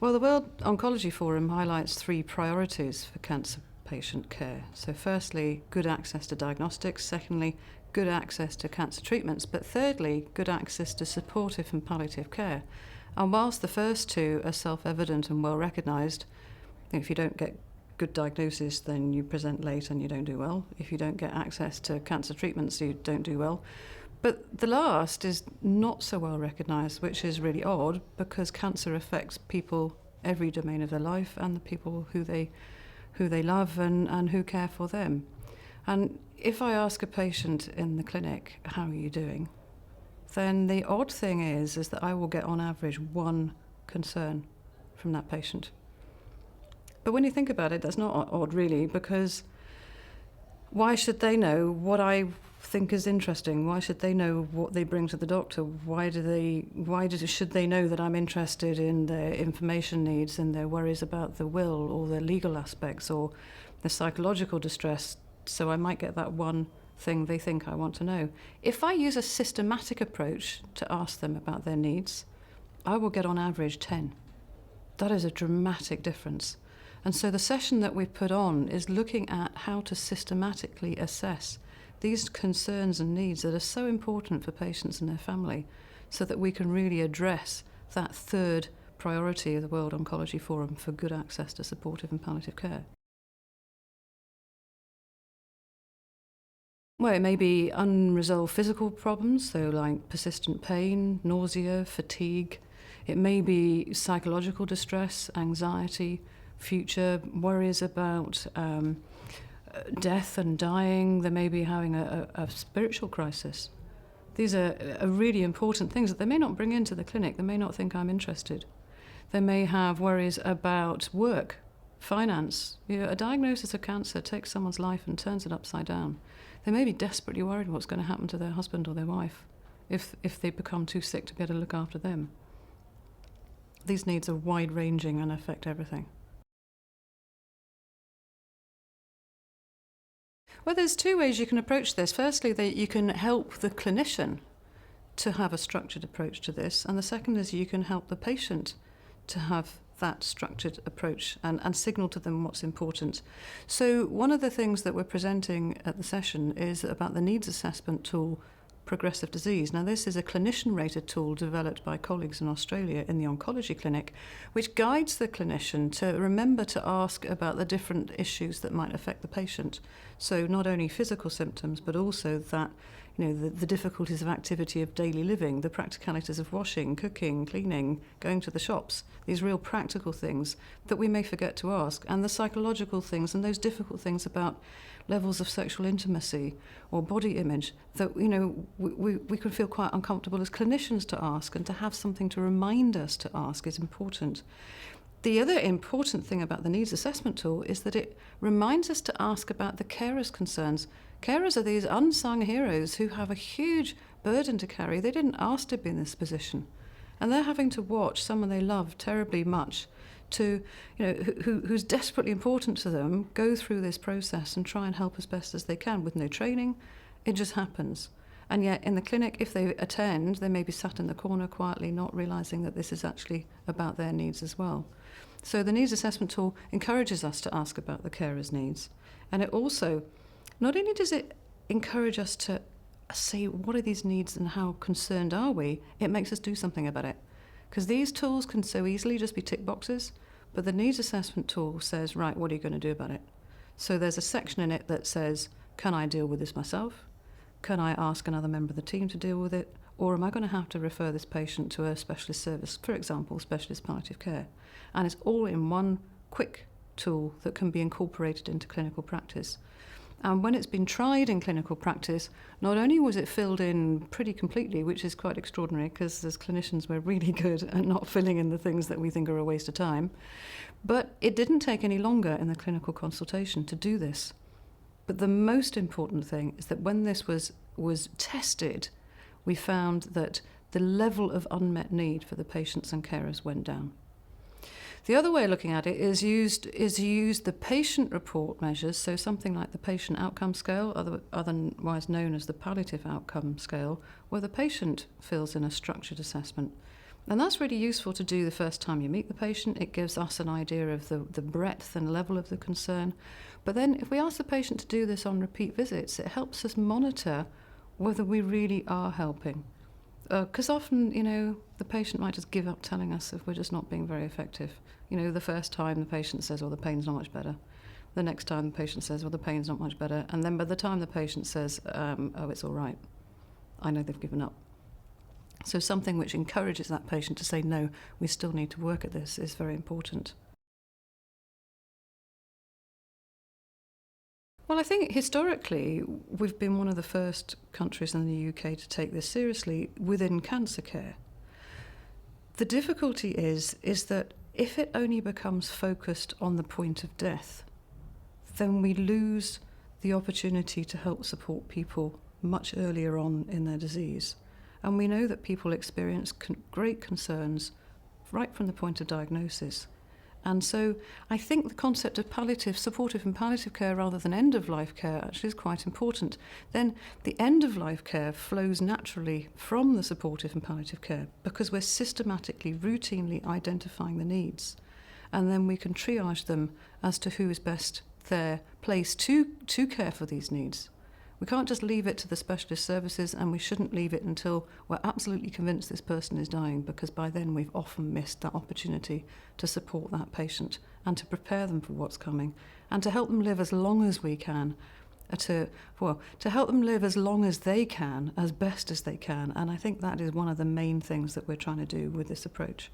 Well, the World Oncology Forum highlights 3 priorities for cancer patient care. So firstly, good access to diagnostics. Secondly, good access to cancer treatments. But thirdly, good access to supportive and palliative care. And whilst the first 2 are self-evident and well recognised, if you don't get good diagnosis, then you present late and you don't do well. If you don't get access to cancer treatments, you don't do well. But the last is not so well recognised, which is really odd, because cancer affects people every domain of their life and the people who they love and who care for them. And if I ask a patient in the clinic, how are you doing? Then the odd thing is that I will get on average 1 concern from that patient. But when you think about it, that's not odd really, because why should they know what I think is interesting? Why should they know what they bring to the doctor? Should they know that I'm interested in their information needs and their worries about the will or the legal aspects or the psychological distress? So I might get that 1 thing they think I want to know. If I use a systematic approach to ask them about their needs, I will get on average 10. That is a dramatic difference. And so the session that we put on is looking at how to systematically assess these concerns and needs that are so important for patients and their family, so that we can really address that 3rd priority of the World Oncology Forum for good access to supportive and palliative care. Well, it may be unresolved physical problems, so like persistent pain, nausea, fatigue. It may be psychological distress, anxiety, future worries about death and dying. They may be having a spiritual crisis. These are really important things that they may not bring into the clinic. They may not think I'm interested. They may have worries about work, finance. A diagnosis of cancer takes someone's life and turns it upside down. They may be desperately worried what's going to happen to their husband or their wife if they become too sick to be able to look after them. These needs are wide-ranging and affect everything. Well, there's 2 ways you can approach this. Firstly, that you can help the clinician to have a structured approach to this, and the second is you can help the patient to have that structured approach and signal to them what's important. So one of the things that we're presenting at the session is about the needs assessment tool, Progressive Disease. Now, this is a clinician-rated tool developed by colleagues in Australia in the oncology clinic, which guides the clinician to remember to ask about the different issues that might affect the patient. So not only physical symptoms, but also that, the difficulties of activity of daily living, the practicalities of washing, cooking, cleaning, going to the shops, these real practical things that we may forget to ask, and the psychological things and those difficult things about levels of sexual intimacy or body image that, we can feel quite uncomfortable as clinicians to ask, and to have something to remind us to ask is important. The other important thing about the needs assessment tool is that it reminds us to ask about the carers' concerns. Carers are these unsung heroes who have a huge burden to carry. They didn't ask to be in this position, and they're having to watch someone they love terribly much, who's desperately important to them, go through this process and try and help as best as they can with no training. It just happens. And yet in the clinic, if they attend, they may be sat in the corner quietly, not realising that this is actually about their needs as well. So the needs assessment tool encourages us to ask about the carer's needs. And it also, not only does it encourage us to say, what are these needs and how concerned are we, it makes us do something about it. Because these tools can so easily just be tick boxes, but the needs assessment tool says, right, what are you going to do about it? So there's a section in it that says, can I deal with this myself? Can I ask another member of the team to deal with it? Or am I going to have to refer this patient to a specialist service, for example, specialist palliative care? And it's all in one quick tool that can be incorporated into clinical practice. And when it's been tried in clinical practice, not only was it filled in pretty completely, which is quite extraordinary because as clinicians we're really good at not filling in the things that we think are a waste of time, but it didn't take any longer in the clinical consultation to do this. But the most important thing is that when this was tested, we found that the level of unmet need for the patients and carers went down. The other way of looking at it is use the patient report measures, so something like the patient outcome scale, otherwise known as the palliative outcome scale, where the patient fills in a structured assessment. And that's really useful to do the first time you meet the patient. It gives us an idea of the breadth and level of the concern. But then if we ask the patient to do this on repeat visits, it helps us monitor whether we really are helping. Because often, the patient might just give up telling us if we're just not being very effective. The first time the patient says, well, the pain's not much better. The next time the patient says, well, the pain's not much better. And then by the time the patient says, oh, it's all right, I know they've given up. So something which encourages that patient to say, no, we still need to work at this is very important. Well, I think historically we've been one of the first countries in the UK to take this seriously within cancer care. The difficulty is that if it only becomes focused on the point of death, then we lose the opportunity to help support people much earlier on in their disease. And we know that people experience great concerns right from the point of diagnosis. And so I think the concept of supportive and palliative care rather than end-of-life care actually is quite important. Then the end-of-life care flows naturally from the supportive and palliative care because we're systematically, routinely identifying the needs. And then we can triage them as to who is best there placed to care for these needs. We can't just leave it to the specialist services, and we shouldn't leave it until we're absolutely convinced this person is dying, because by then we've often missed that opportunity to support that patient and to prepare them for what's coming and to help them live as long as we can, to help them live as long as they can, as best as they can. And I think that is one of the main things that we're trying to do with this approach.